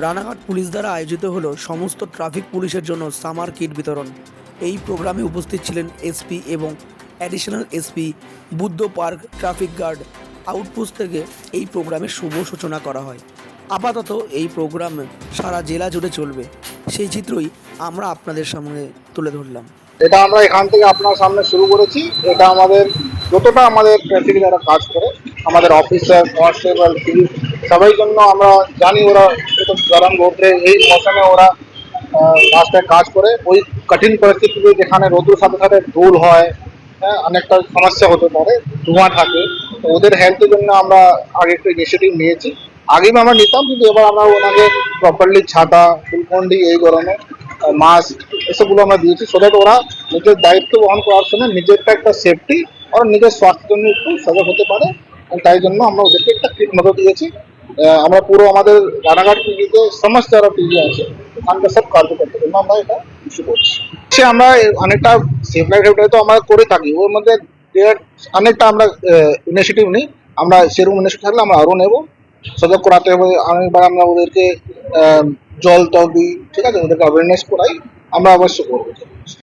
Ranaghat police দ্বারা আয়োজিত হলো সমস্ত ট্রাফিক পুলিশের জন্য সামার কিট বিতরণ। এই প্রোগ্রামে উপস্থিত ছিলেন এসপি এবং additional SP, Buddha Park traffic guard outpost থেকে এই প্রোগ্রামের শুভ সূচনা করা হয়। আপাতত এই প্রোগ্রাম সারা জেলা জুড়ে চলবে, সেই চিত্রই আমরা আপনাদের সামনে তুলে ধরলাম। এটা আমরা এখান থেকে আপনার সামনে শুরু করেছি। এটা আমাদের যতটা আমাদের ট্রাফিক যারা কাজ করে, আমাদের অফিসার, কনস্টেবল, পুলিশ, সবাই জন্য আমরা জানি ওরা একটু গরম রোদ্রে এই মৌসুমে ওরা রাস্তায় কাজ করে। ওই কঠিন পরিস্থিতিতে যেখানে রোদের সাথে সাথে ধুল হয়, হ্যাঁ, অনেকটা সমস্যা হতে পারে, ধোঁয়া থাকে, তো ওদের হেলথের জন্য আমরা আগে একটু ইনিশিয়েটিভ নিয়েছি। আগেও আমরা নিতাম, কিন্তু এবার আমরা ওনাকে প্রপারলি ছাতা, ফুলকন্ডি এই ধরনের মাস্ক এসবগুলো আমরা দিয়েছি, সো দ্যাট ওরা নিজের দায়িত্ব বহন করার সময় নিজেরটা একটা সেফটি আর নিজের স্বাস্থ্যের জন্য একটু সজাগ হতে পারে। তাই জন্য আমরা ওদেরকে একটা কিট মতো দিয়েছি। আমরা পুরো আমাদের রানাঘাট টিভিতে সমস্ত যারা টিভি আছে ওখানকার সব কার্যকর্তার জন্য আমরা এটা ইস্যু করছি। সে আমরা অনেকটা সেফ লাইফ তো আমরা করে থাকি, ওর মধ্যে অনেকটা আমরা ইনিশিয়েটিভ নিই। আমরা সেরকম ইনিশিয়েটিভ থাকলে আমরা আরও নেব, সজাগ করাতে হবে। অনেকবার আমরা ওদেরকে জল টল দিই, ঠিক আছে, ওদেরকে অ্যাওয়ারনেস করাই, আমরা অবশ্য করবো।